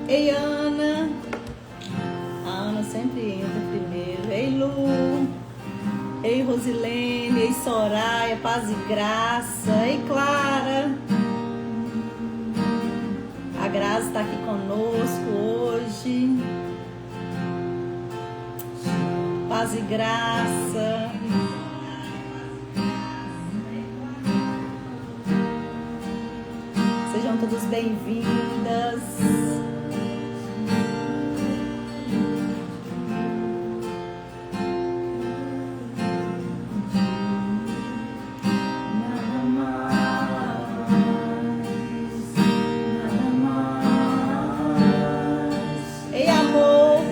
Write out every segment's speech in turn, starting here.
Ei, Ana. A Ana sempre entra primeiro. Ei, Lu. Ei, Rosilene. Ei, Soraya. Paz e graça. Ei, Clara. A Graça está aqui conosco hoje. Paz e graça. Sejam todas bem-vindas. Ei, amor.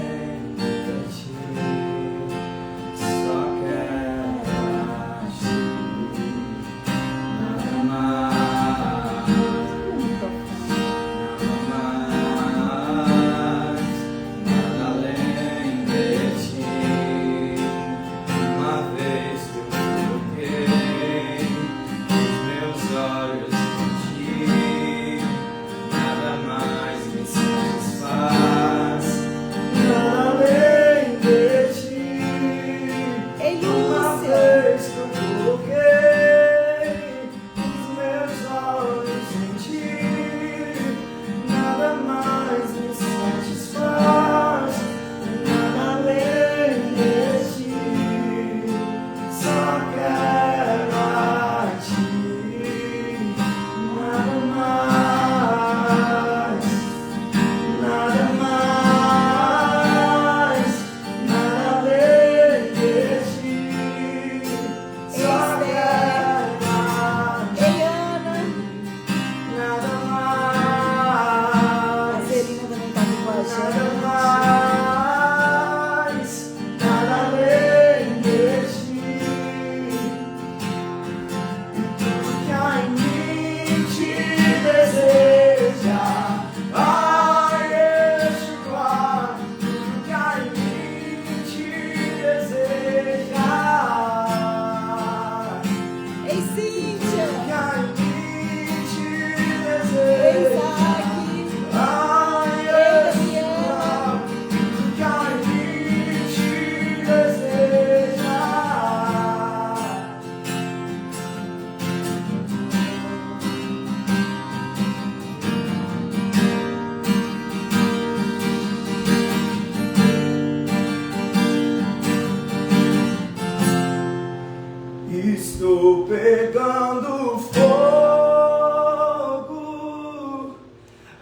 Estou pegando fogo,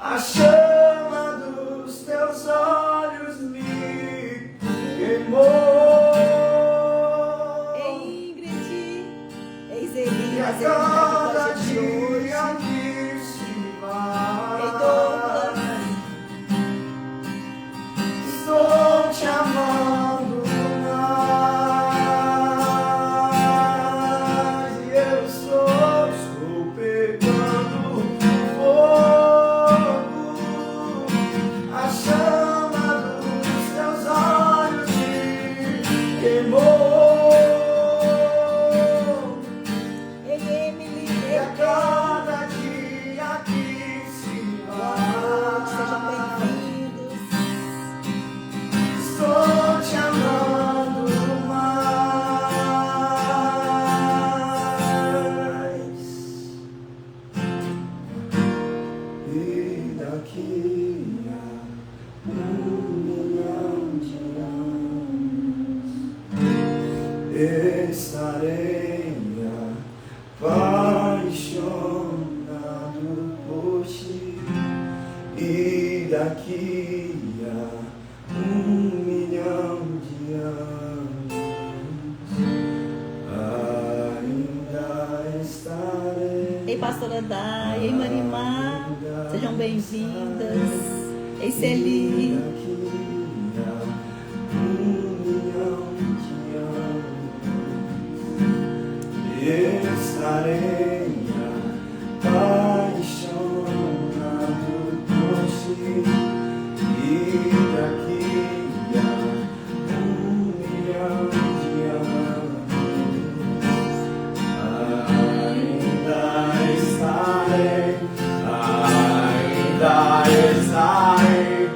a chama dos teus olhos me queimou. Ei, Ingrid. Ei, Zeli. E a cada dia que se vai, Ei, Douglas. estou te amando. Estarei apaixonado por ti, e daqui a 1.000.000 de anos ainda estarei. Ei, pastora Dai. Ei, Marimar. Sejam bem-vindas. Ei, Celi. Estarei apaixonado por ti, e daqui a 1.000.000 de anos ainda estarei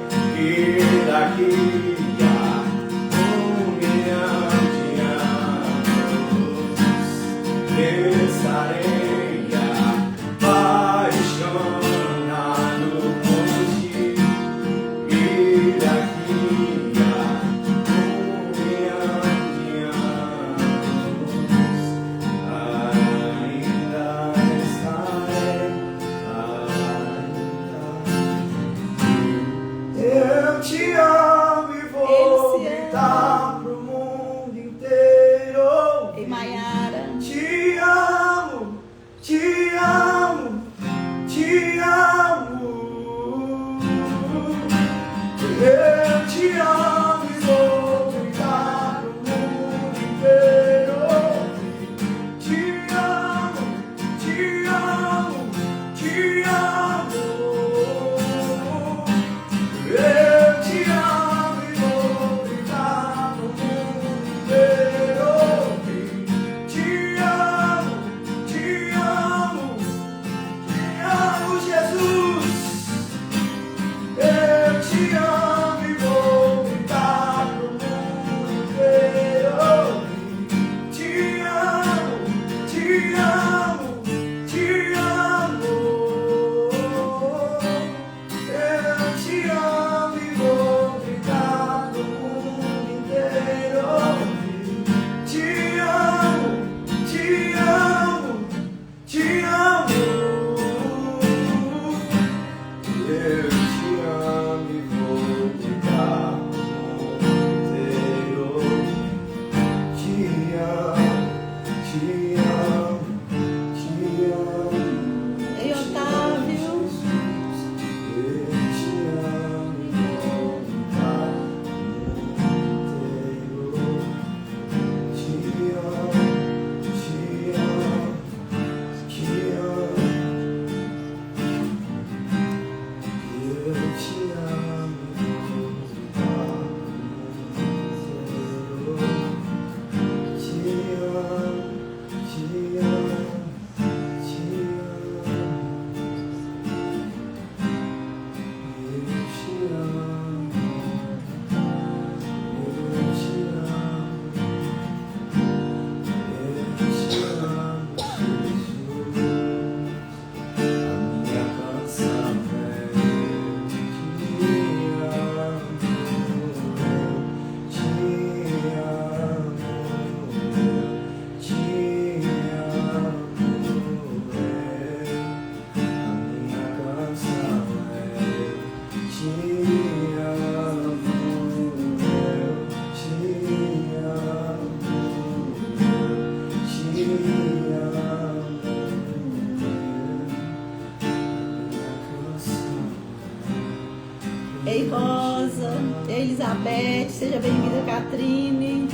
Ei, Rosa. Ei, Elizabeth. Seja bem-vinda, Catrine.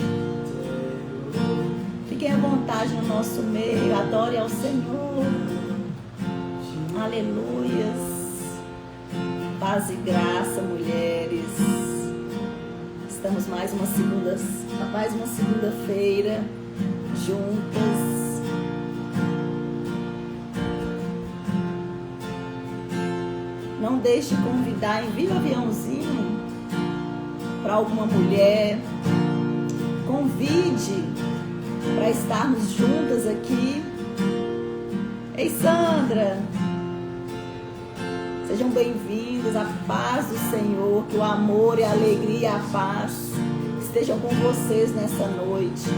Fiquem à vontade no nosso meio. Adore ao Senhor. Aleluias. Paz e graça, mulheres. Estamos mais uma segunda-feira juntas. Não deixe de convidar, envie um aviãozinho para alguma mulher. Convide para estarmos juntas aqui. Ei, Sandra! Sejam bem-vindos. A paz do Senhor, que o amor e a alegria e a paz estejam com vocês nessa noite.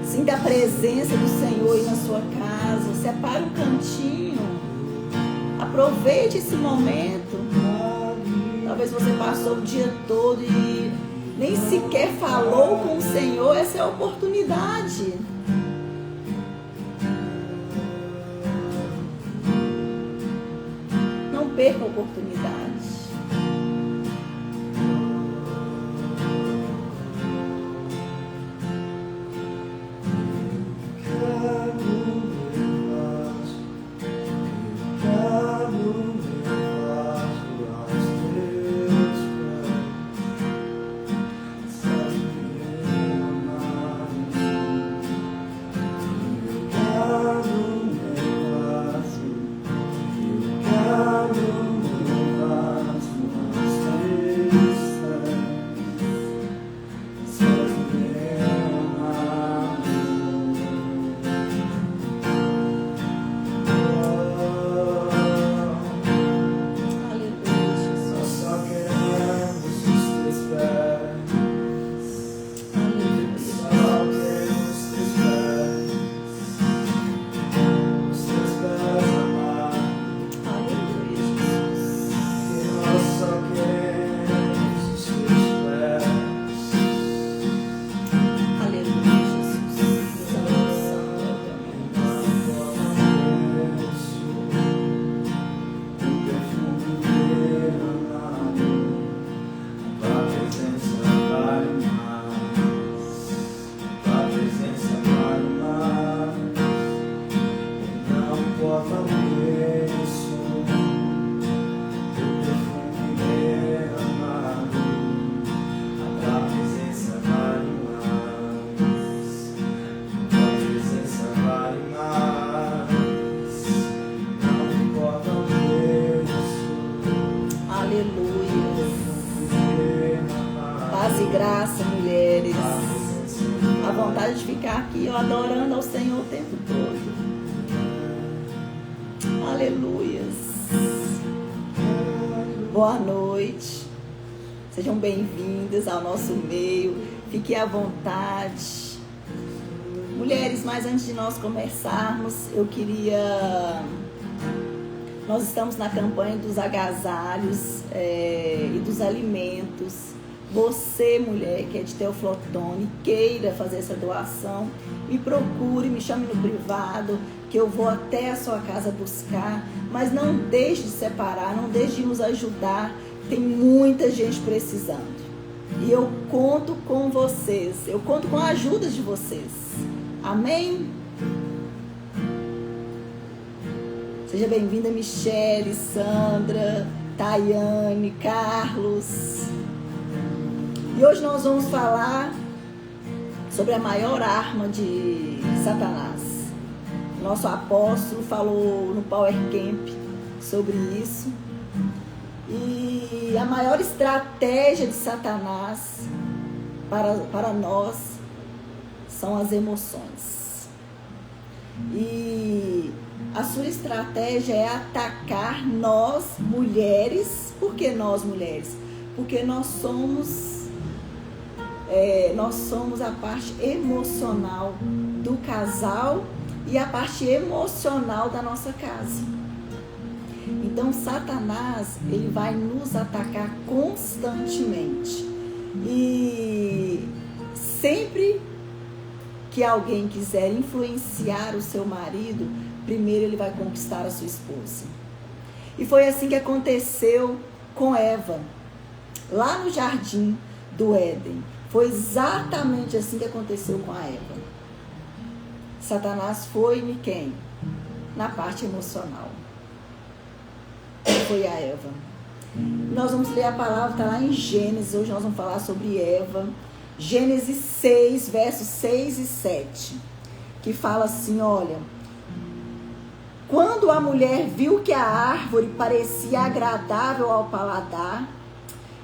Sinta a presença do Senhor aí na sua casa. Separe um cantinho. Aproveite esse momento. Talvez você passou o dia todo e nem sequer falou com o Senhor. Essa é a oportunidade. Não perca a oportunidade. vontade de ficar aqui, ó, adorando ao Senhor o tempo todo. Aleluias. Boa noite. Sejam bem-vindas ao nosso meio. Fiquem à vontade. Mulheres, mas antes de nós começarmos, eu queria... Nós estamos na campanha dos agasalhos e dos alimentos. Você, mulher, que é de Teoflotone, queira fazer essa doação, me procure, me chame no privado, que eu vou até a sua casa buscar. Mas não deixe de separar, não deixe de nos ajudar. Tem muita gente precisando. E eu conto com vocês, eu conto com a ajuda de vocês. Amém? Seja bem-vinda, Michele, Sandra, Tayane, Carlos. E hoje nós vamos falar sobre a maior arma de Satanás. Nosso apóstolo falou no Power Camp sobre isso. E a maior estratégia de Satanás para nós são as emoções. E a sua estratégia é atacar nós, mulheres. Por que nós, mulheres? Porque nós somos a parte emocional do casal e a parte emocional da nossa casa. Então, Satanás, ele vai nos atacar constantemente. E sempre que alguém quiser influenciar o seu marido, primeiro ele vai conquistar a sua esposa. E foi assim que aconteceu com Eva, lá no jardim do Éden. Foi exatamente assim que aconteceu com a Eva. Satanás foi em quem? Na parte emocional. Foi a Eva. Nós vamos ler a palavra, está lá em Gênesis. Hoje nós vamos falar sobre Eva. Gênesis 6, versos 6 e 7. Que fala assim, olha... Quando a mulher viu que a árvore parecia agradável ao paladar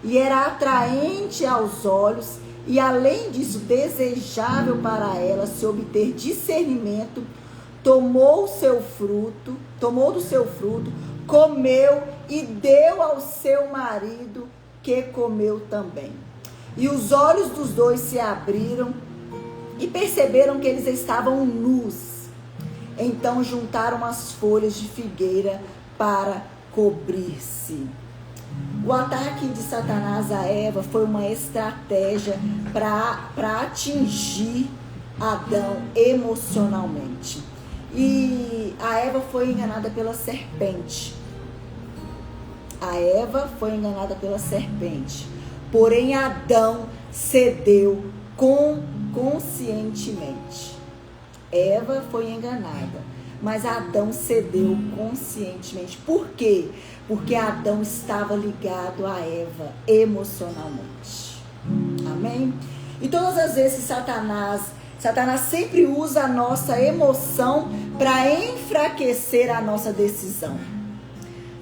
e era atraente aos olhos, e além disso desejável para ela se obter discernimento, tomou do seu fruto, comeu e deu ao seu marido, que comeu também. E os olhos dos dois se abriram e perceberam que eles estavam nus. Então juntaram as folhas de figueira para cobrir-se. O ataque de Satanás a Eva foi uma estratégia para atingir Adão emocionalmente. E a Eva foi enganada pela serpente. Porém, Adão cedeu conscientemente. Eva foi enganada, mas Adão cedeu conscientemente. Por quê? Porque Adão estava ligado a Eva emocionalmente. Amém? E todas as vezes Satanás sempre usa a nossa emoção para enfraquecer a nossa decisão.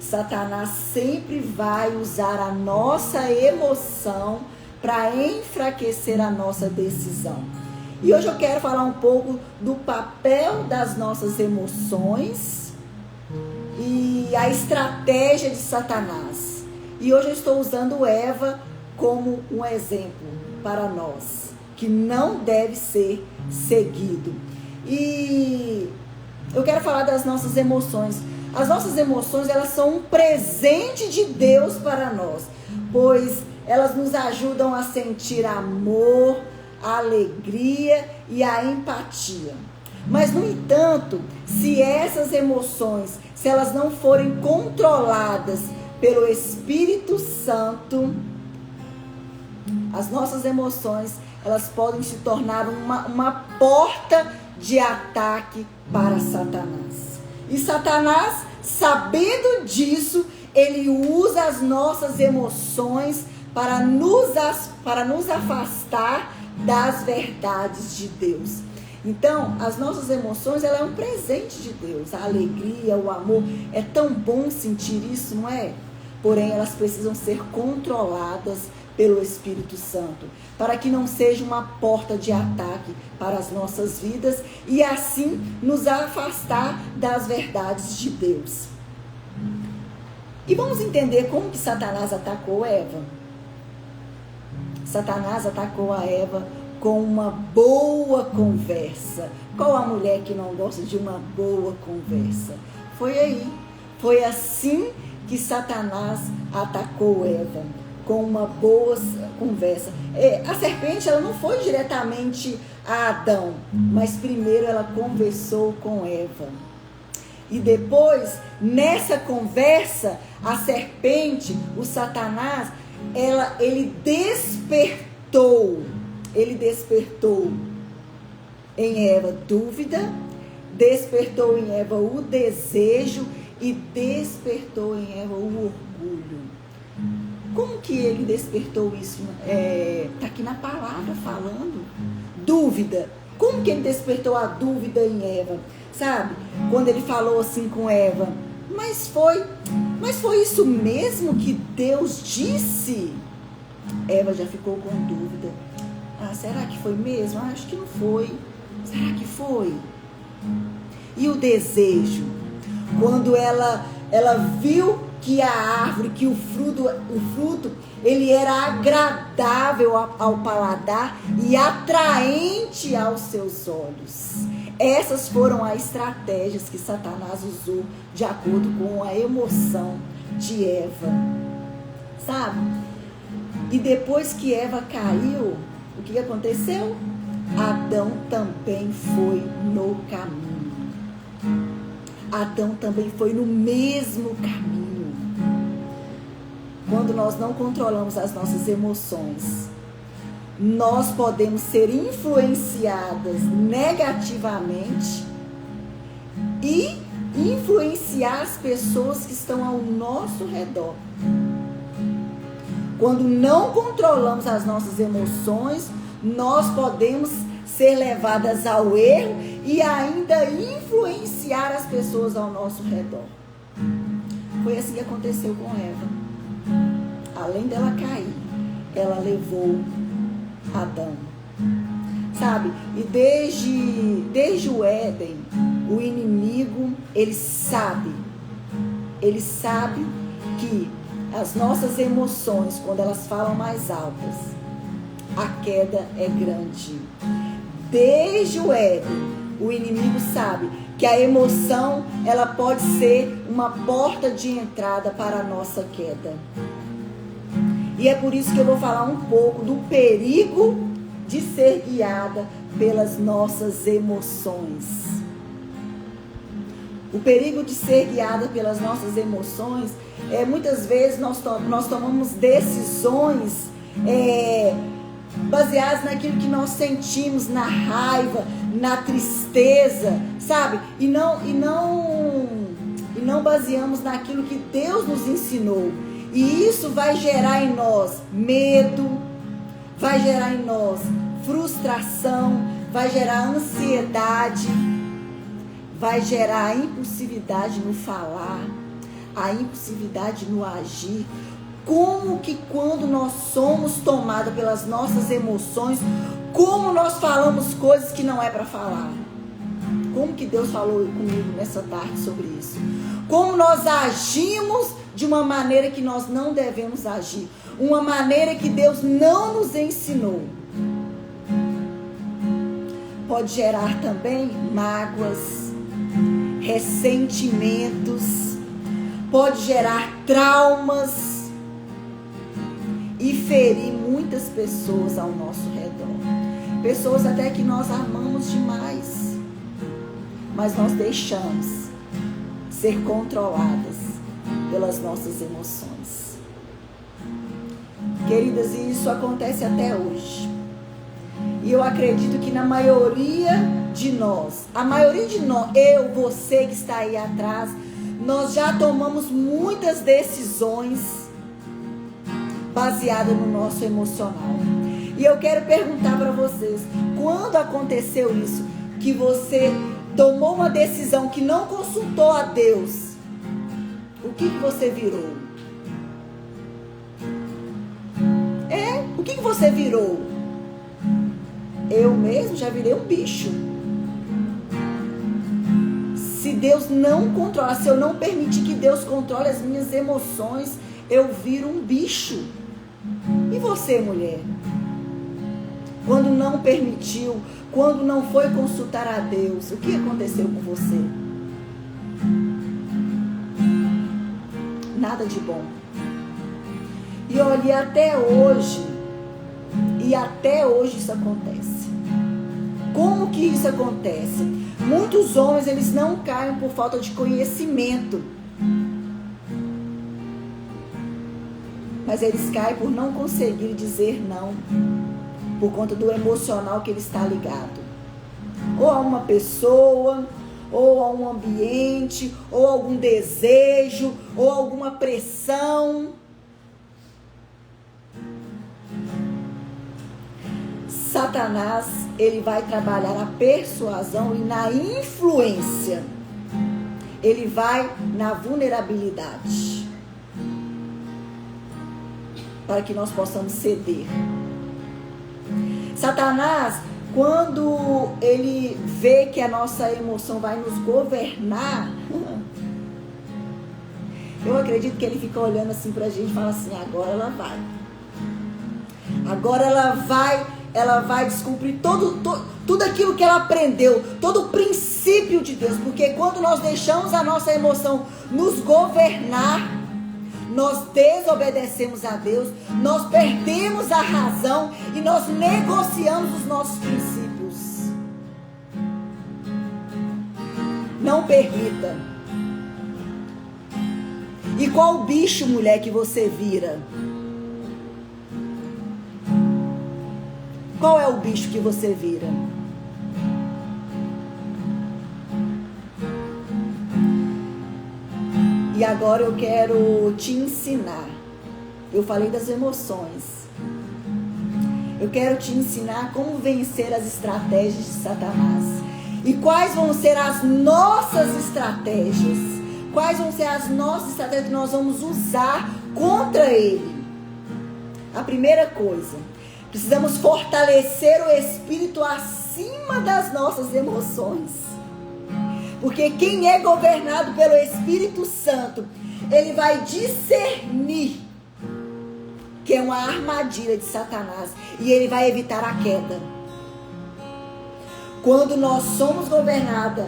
Satanás sempre vai usar a nossa emoção para enfraquecer a nossa decisão. E hoje eu quero falar um pouco do papel das nossas emoções e a estratégia de Satanás. E hoje eu estou usando Eva como um exemplo para nós, que não deve ser seguido. E eu quero falar das nossas emoções. As nossas emoções, elas são um presente de Deus para nós, pois elas nos ajudam a sentir amor, a alegria e a empatia. Mas, no entanto, se essas emoções, se elas não forem controladas pelo Espírito Santo, as nossas emoções, elas podem se tornar uma porta de ataque para Satanás. E Satanás, sabendo disso, ele usa as nossas emoções para nos afastar das verdades de Deus. Então, as nossas emoções, ela é um presente de Deus. A alegria, o amor, é tão bom sentir isso, não é? Porém, elas precisam ser controladas pelo Espírito Santo, para que não seja uma porta de ataque para as nossas vidas e assim nos afastar das verdades de Deus. E vamos entender como que Satanás atacou Eva. Satanás atacou a Eva com uma boa conversa. Qual a mulher que não gosta de uma boa conversa? Foi assim que Satanás atacou Eva, com uma boa conversa. A serpente, ela não foi diretamente a Adão, mas primeiro ela conversou com Eva. E depois, nessa conversa, a serpente, o Satanás, ele despertou em Eva dúvida, despertou em Eva o desejo e despertou em Eva o orgulho. Como que ele despertou isso? Está aqui na palavra falando. Dúvida. Como que ele despertou a dúvida em Eva? Sabe? Quando ele falou assim com Eva, mas foi isso mesmo que Deus disse? Eva já ficou com dúvida. Será que foi mesmo? Acho que não foi. Será que foi? E o desejo? Quando ela viu que a árvore, que o fruto, ele era agradável ao paladar e atraente aos seus olhos. Essas foram as estratégias que Satanás usou de acordo com a emoção de Eva. Sabe? E depois que Eva caiu, o que aconteceu? Adão também foi no caminho. Adão também foi no mesmo caminho. Quando nós não controlamos as nossas emoções, nós podemos ser influenciadas negativamente e influenciar as pessoas que estão ao nosso redor. Quando não controlamos as nossas emoções, nós podemos ser levadas ao erro e ainda influenciar as pessoas ao nosso redor. Foi assim que aconteceu com Eva. Além dela cair, ela levou Adão. Sabe? E desde o Éden, o inimigo, ele sabe que as nossas emoções, quando elas falam mais altas, a queda é grande. Desde o Éden, o inimigo sabe que a emoção, ela pode ser uma porta de entrada para a nossa queda. E é por isso que eu vou falar um pouco do perigo de ser guiada pelas nossas emoções. O perigo de ser guiada pelas nossas emoções muitas vezes nós tomamos decisões baseadas naquilo que nós sentimos, na raiva, na tristeza, sabe? E não baseamos naquilo que Deus nos ensinou. E isso vai gerar em nós medo, vai gerar em nós frustração, vai gerar ansiedade, vai gerar a impulsividade no falar, a impulsividade no agir. Como que quando nós somos tomados pelas nossas emoções, como nós falamos coisas que não é para falar? Como que Deus falou comigo nessa tarde sobre isso? Como nós agimos de uma maneira que nós não devemos agir, uma maneira que Deus não nos ensinou. Pode gerar também mágoas, ressentimentos, pode gerar traumas e ferir muitas pessoas ao nosso redor. Pessoas até que nós amamos demais, mas nós deixamos ser controladas pelas nossas emoções. Queridas, e isso acontece até hoje. E eu acredito que na maioria de nós, eu, você que está aí atrás, nós já tomamos muitas decisões baseadas no nosso emocional. E eu quero perguntar para vocês, quando aconteceu isso, que você tomou uma decisão que não consultou a Deus, o que você virou? O que você virou? Eu mesmo já virei um bicho. Se Deus não controla, se eu não permitir que Deus controle as minhas emoções, eu viro um bicho. E você, mulher? Quando não permitiu, quando não foi consultar a Deus, o que aconteceu com você? Nada de bom. E olha, até hoje isso acontece. Como que isso acontece? Muitos homens, eles não caem por falta de conhecimento. Mas eles caem por não conseguir dizer não. Por conta do emocional que ele está ligado. Ou a uma pessoa, ou a um ambiente, ou algum desejo, ou alguma pressão. Satanás, ele vai trabalhar na persuasão e na influência. Ele vai na vulnerabilidade. Para que nós possamos ceder. Satanás, quando ele vê que a nossa emoção vai nos governar, eu acredito que ele fica olhando assim pra gente e fala assim, agora ela vai. Agora ela vai descobrir tudo aquilo que ela aprendeu, todo o princípio de Deus. Porque quando nós deixamos a nossa emoção nos governar, nós desobedecemos a Deus, nós perdemos a razão e nós negociamos os nossos princípios. Não permita. E qual bicho, mulher, que você vira? Qual é o bicho que você vira? E agora eu quero te ensinar. Eu falei das emoções. Eu quero te ensinar como vencer as estratégias de Satanás. E quais vão ser as nossas estratégias? Quais vão ser as nossas estratégias que nós vamos usar contra ele? A primeira coisa, precisamos fortalecer o espírito acima das nossas emoções. Porque quem é governado pelo Espírito Santo, ele vai discernir que é uma armadilha de Satanás e ele vai evitar a queda. Quando nós somos governados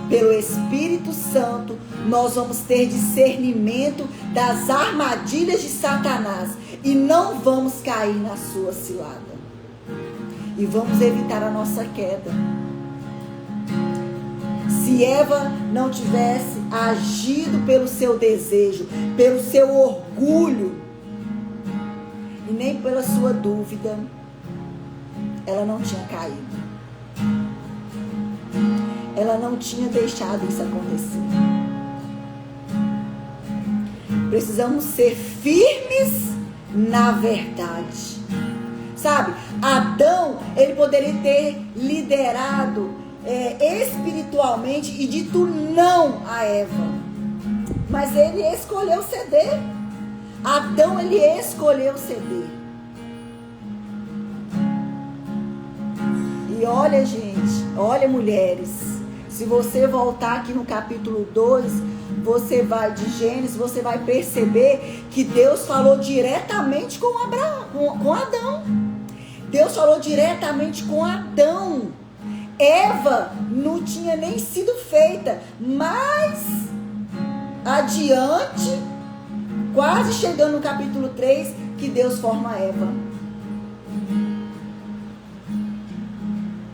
pelo Espírito Santo, nós vamos ter discernimento das armadilhas de Satanás e não vamos cair na sua cilada. E vamos evitar a nossa queda. Se Eva não tivesse agido pelo seu desejo, pelo seu orgulho e nem pela sua dúvida, ela não tinha caído. Ela não tinha deixado isso acontecer. Precisamos ser firmes na verdade. Sabe, Adão, ele poderia ter liderado espiritualmente e dito não a Eva, mas ele escolheu ceder. Adão, ele escolheu ceder. E olha, gente, olha, mulheres, se você voltar aqui no capítulo 2, você vai de Gênesis, você vai perceber que Deus falou diretamente com Adão. Deus falou diretamente com Adão. Eva não tinha nem sido feita, mas adiante, quase chegando no capítulo 3, que Deus forma Eva.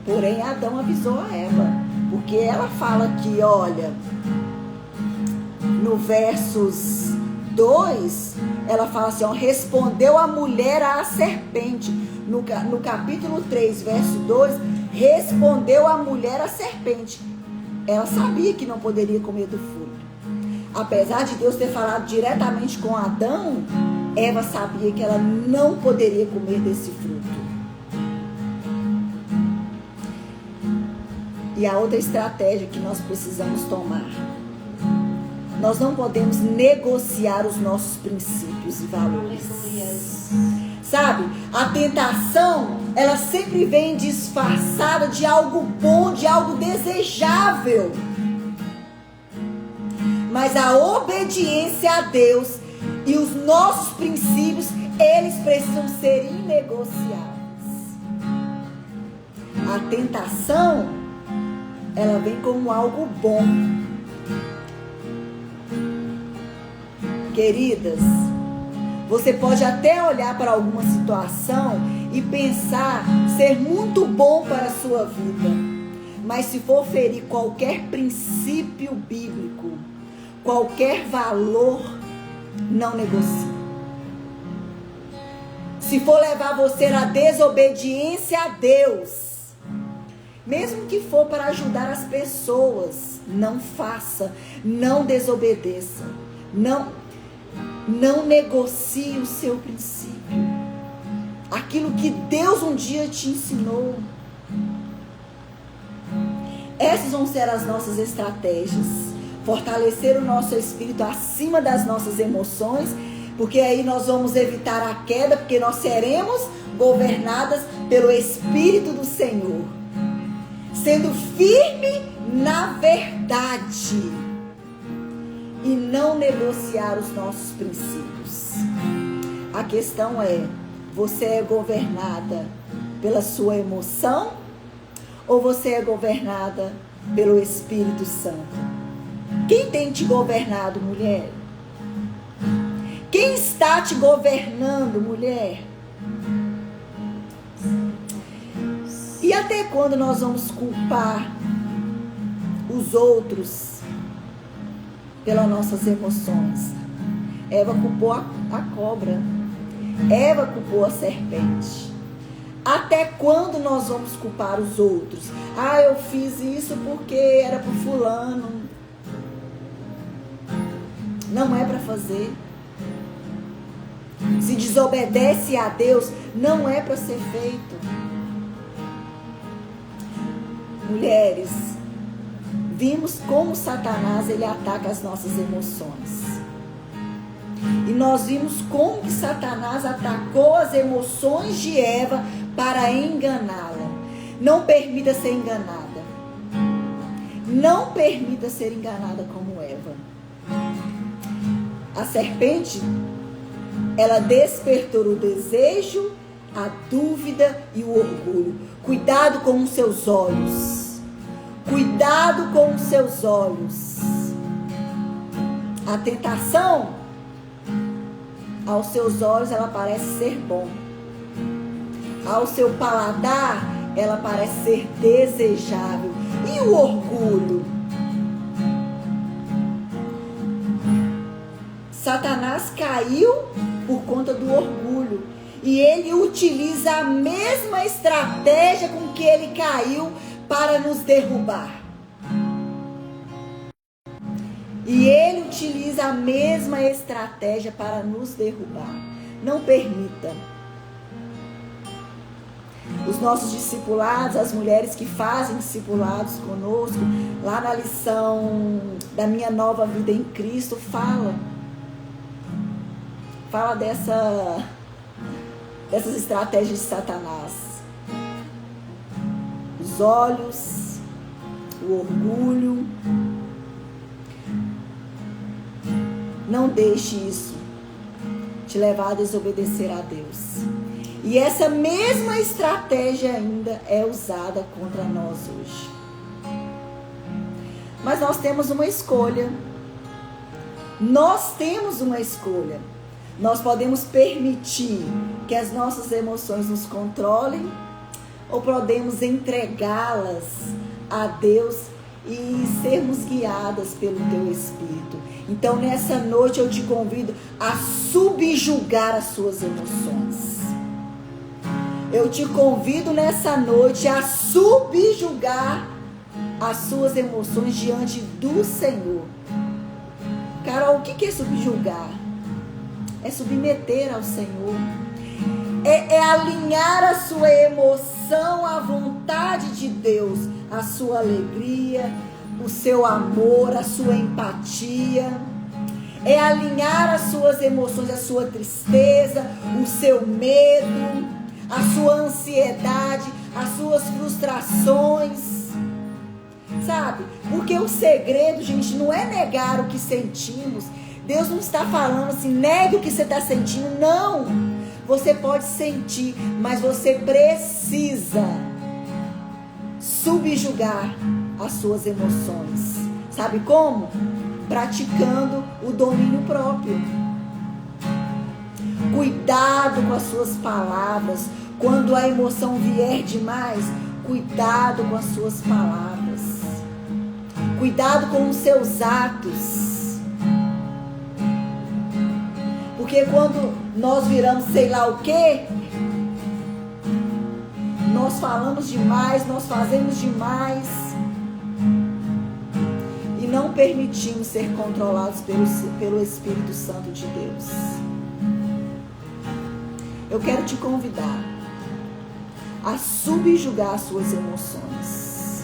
Porém, Adão avisou a Eva, porque ela fala aqui, olha, no versos 2, ela fala assim, ó, respondeu a mulher à serpente. No capítulo 3, verso 2, respondeu a mulher à serpente. Ela sabia que não poderia comer do fruto. Apesar de Deus ter falado diretamente com Adão, Eva sabia que ela não poderia comer desse fruto. E a outra estratégia que nós precisamos tomar: nós não podemos negociar os nossos princípios e valores. Sabe? A tentação, ela sempre vem disfarçada de algo bom, de algo desejável. Mas a obediência a Deus e os nossos princípios, eles precisam ser inegociáveis. A tentação, ela vem como algo bom. Queridas, você pode até olhar para alguma situação e pensar ser muito bom para a sua vida. Mas se for ferir qualquer princípio bíblico, qualquer valor, não negocie. Se for levar você à desobediência a Deus, mesmo que for para ajudar as pessoas, não faça, não desobedeça, não negocie o seu princípio. Aquilo que Deus um dia te ensinou. Essas vão ser as nossas estratégias. Fortalecer o nosso espírito acima das nossas emoções, porque aí nós vamos evitar a queda, porque nós seremos governadas pelo Espírito do Senhor. Sendo firme na verdade e não negociar os nossos princípios. A questão é, você é governada pela sua emoção ou você é governada pelo Espírito Santo? Quem tem te governado, mulher? Quem está te governando, mulher? E até quando nós vamos culpar os outros pelas nossas emoções? Eva culpou a cobra. Eva culpou a serpente. Até quando nós vamos culpar os outros? Ah, eu fiz isso porque era pro fulano. Não é para fazer. Se desobedece a Deus, não é para ser feito. Mulheres, vimos como Satanás ele ataca as nossas emoções. E nós vimos como que Satanás atacou as emoções de Eva para enganá-la. Não permita ser enganada. Não permita ser enganada como Eva. A serpente, ela despertou o desejo, a dúvida e o orgulho. Cuidado com os seus olhos. Cuidado com os seus olhos. A tentação, aos seus olhos, ela parece ser bom. Ao seu paladar, ela parece ser desejável. E o orgulho? Satanás caiu por conta do orgulho. E ele utiliza a mesma estratégia com que ele caiu para nos derrubar. E ele utiliza a mesma estratégia para nos derrubar. Não permita. Os nossos discipulados, as mulheres que fazem discipulados conosco, lá na lição da Minha Nova Vida em Cristo, fala dessas estratégias de Satanás. Os olhos, o orgulho. Não deixe isso te levar a desobedecer a Deus. E essa mesma estratégia ainda é usada contra nós hoje. Mas nós temos uma escolha. Nós temos uma escolha. Nós podemos permitir que as nossas emoções nos controlem ou podemos entregá-las a Deus e sermos guiadas pelo Teu Espírito. Então, nessa noite eu te convido a subjugar as suas emoções. Eu te convido nessa noite a subjugar as suas emoções diante do Senhor. Carol, o que é subjugar? É submeter ao Senhor. É alinhar a sua emoção à vontade de Deus. A sua alegria, o seu amor, a sua empatia. É alinhar as suas emoções, a sua tristeza, o seu medo, a sua ansiedade, as suas frustrações. Sabe? Porque o segredo, gente, não é negar o que sentimos. Deus não está falando assim, negue o que você está sentindo. Não. Você pode sentir, mas você precisa subjugar as suas emoções. Sabe como? Praticando o domínio próprio. Cuidado com as suas palavras. Quando a emoção vier demais, cuidado com as suas palavras. Cuidado com os seus atos. Porque quando nós viramos sei lá o quê, nós falamos demais, nós fazemos demais e não permitimos ser controlados pelo Espírito Santo de Deus. Eu quero te convidar a subjugar as suas emoções.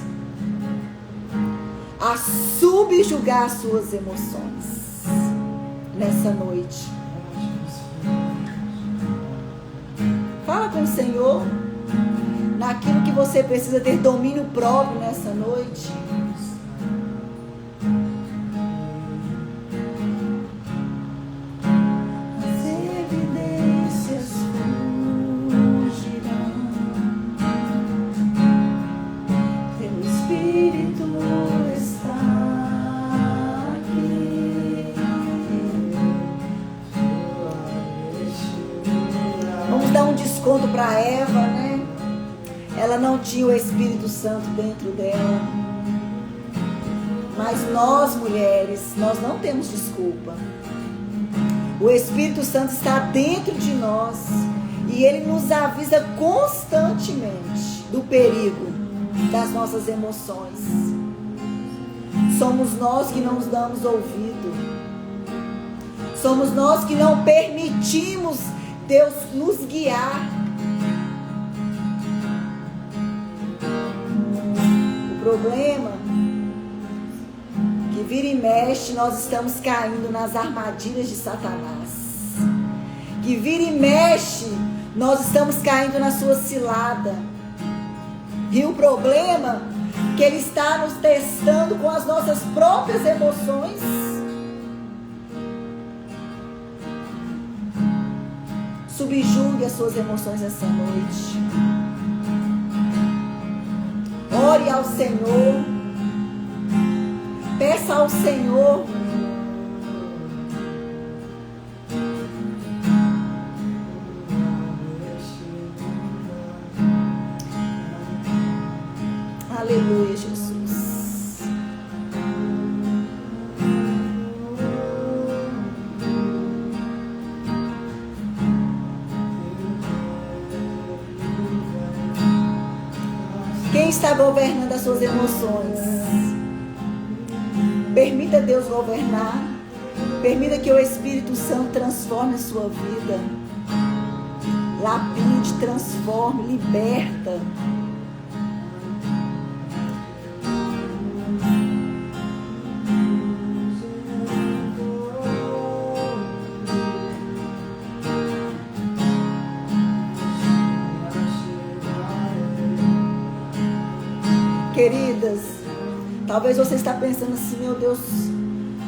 A subjugar as suas emoções nessa noite. Fala com o Senhor naquilo que você precisa ter domínio próprio nessa noite. As evidências fugirão. Teu Espírito está aqui. Vamos dar um desconto para Eva, né? Ela não tinha o Espírito Santo dentro dela. Mas nós, mulheres, nós não temos desculpa. O Espírito Santo está dentro de nós. E ele nos avisa constantemente do perigo das nossas emoções. Somos nós que não nos damos ouvido. Somos nós que não permitimos Deus nos guiar. O problema é que vira e mexe nós estamos caindo nas armadilhas de Satanás. Que vira e mexe nós estamos caindo na sua cilada. E o problema é que ele está nos testando com as nossas próprias emoções. Subjugue as suas emoções essa noite. Ore ao Senhor. Peça ao Senhor. Aleluia, Jesus. Quem está governando as suas emoções? Permita Deus governar. Permita que o Espírito Santo transforme a sua vida. Lapide, transforme, liberta. Queridas, talvez você está pensando assim, meu Deus,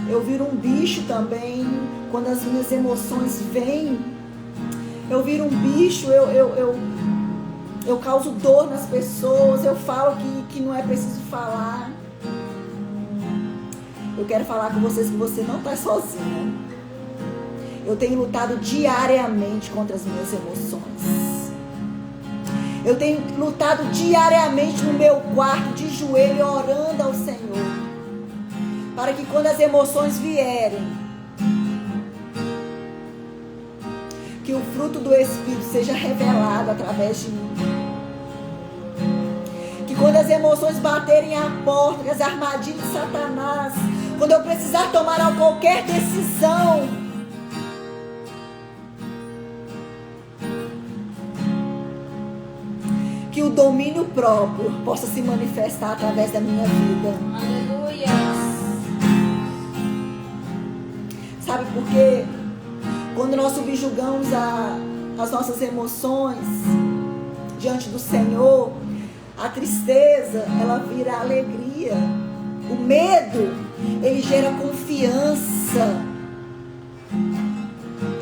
eu viro um bicho também, quando as minhas emoções vêm, eu viro um bicho, eu causo dor nas pessoas, eu falo que não é preciso falar. Eu quero falar com vocês que você não está sozinha. Eu tenho lutado diariamente contra as minhas emoções. Eu tenho lutado diariamente no meu quarto, de joelho, orando ao Senhor. Para que quando as emoções vierem, que o fruto do Espírito seja revelado através de mim. Que quando as emoções baterem à porta, que as armadilhas de Satanás, quando eu precisar tomar qualquer decisão, que o domínio próprio possa se manifestar através da minha vida. Aleluia. Sabe por quê? Quando nós subjugamos as nossas emoções diante do Senhor, a tristeza, ela vira alegria. O medo, ele gera confiança.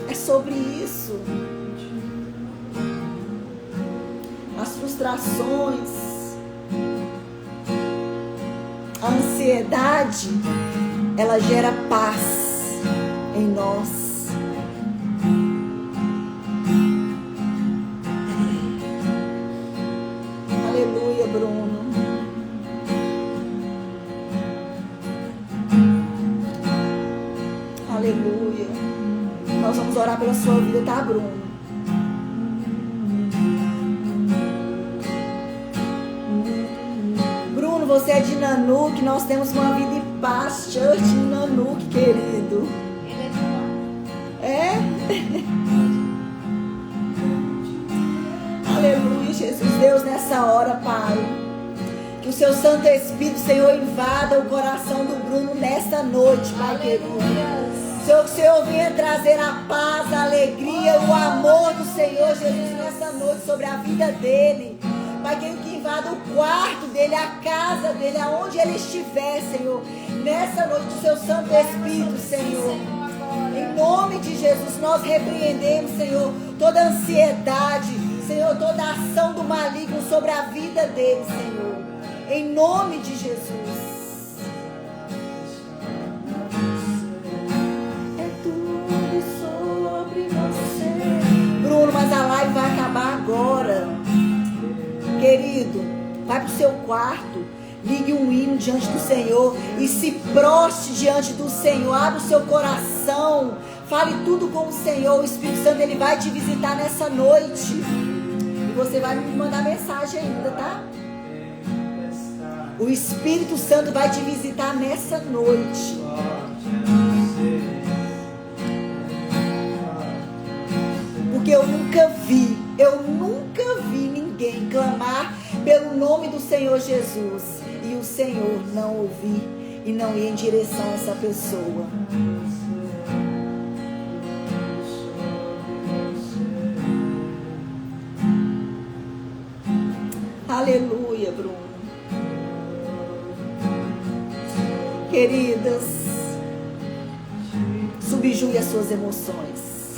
É sobre isso. As frustrações, a ansiedade, ela gera paz em nós. Aleluia, Bruno. Aleluia. Nós vamos orar pela sua vida, tá, Bruno? Bruno, você é de Nanuque. Nós temos uma vida em paz, church em Nanuque, querido. Ele é de lá. É? Aleluia, Jesus. Deus, nessa hora, Pai, que o seu Santo Espírito, Senhor, invada o coração do Bruno nesta noite, Pai querido. Senhor, que o Senhor venha trazer a paz, a alegria, o amor do Senhor, Jesus, nessa noite sobre a vida dele. Pai querido, que invada o quarto dele, a casa dele, aonde ele estiver, Senhor. Nessa noite, o seu Santo Espírito, Senhor. Em nome de Jesus, nós repreendemos, Senhor, toda ansiedade, Senhor, toda ação do maligno sobre a vida dele, Senhor. Em nome de Jesus. É tudo sobre você. Bruno, mas a live vai acabar agora. Querido, vai pro seu quarto. Ligue um hino diante do Senhor e se proste diante do Senhor. Abra o seu coração. Fale tudo com o Senhor. O Espírito Santo, ele vai te visitar nessa noite. E você vai me mandar mensagem ainda, tá? O Espírito Santo vai te visitar nessa noite. Porque eu nunca vi ninguém clamar pelo nome do Senhor Jesus e o Senhor não ouvir e não ir em direção a essa pessoa. Aleluia, Bruno. Queridas, subjugue as suas emoções.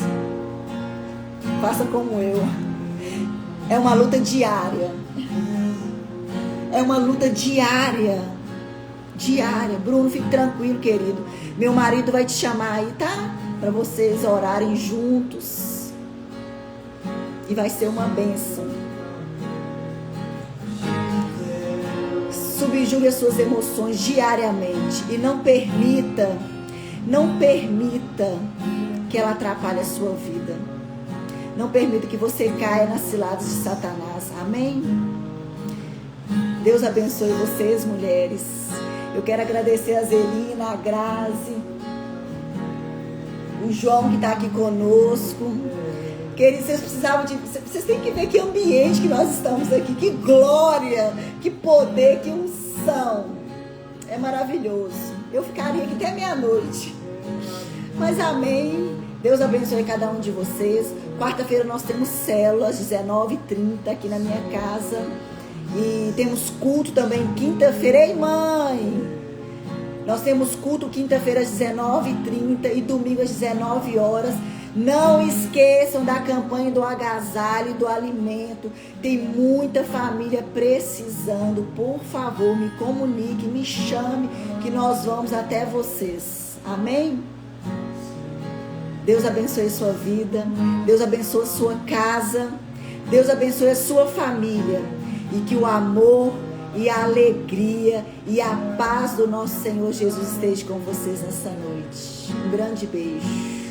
Faça como eu. É uma luta diária. É uma luta diária. Diária. Bruno, fique tranquilo, querido. Meu marido vai te chamar aí, tá? Para vocês orarem juntos. E vai ser uma bênção. Subjugue as suas emoções diariamente. E não permita que ela atrapalhe a sua vida. Não permita que você caia nas ciladas de Satanás. Amém? Deus abençoe vocês, mulheres. Eu quero agradecer a Zelina, a Grazi, o João que está aqui conosco. Queridos, vocês têm que ver que ambiente que nós estamos aqui. Que glória, que poder, que unção. É maravilhoso. Eu ficaria aqui até meia-noite. Mas amém. Deus abençoe cada um de vocês. Quarta-feira nós temos célula às 19h30 aqui na minha casa. E temos culto também quinta-feira. Ei, mãe! Nós temos culto quinta-feira às 19h30 e domingo às 19h. Não esqueçam da campanha do agasalho e do alimento. Tem muita família precisando. Por favor, me comunique, me chame, que nós vamos até vocês. Amém? Deus abençoe a sua vida. Deus abençoe a sua casa. Deus abençoe a sua família. E que o amor e a alegria e a paz do nosso Senhor Jesus esteja com vocês nessa noite. Um grande beijo.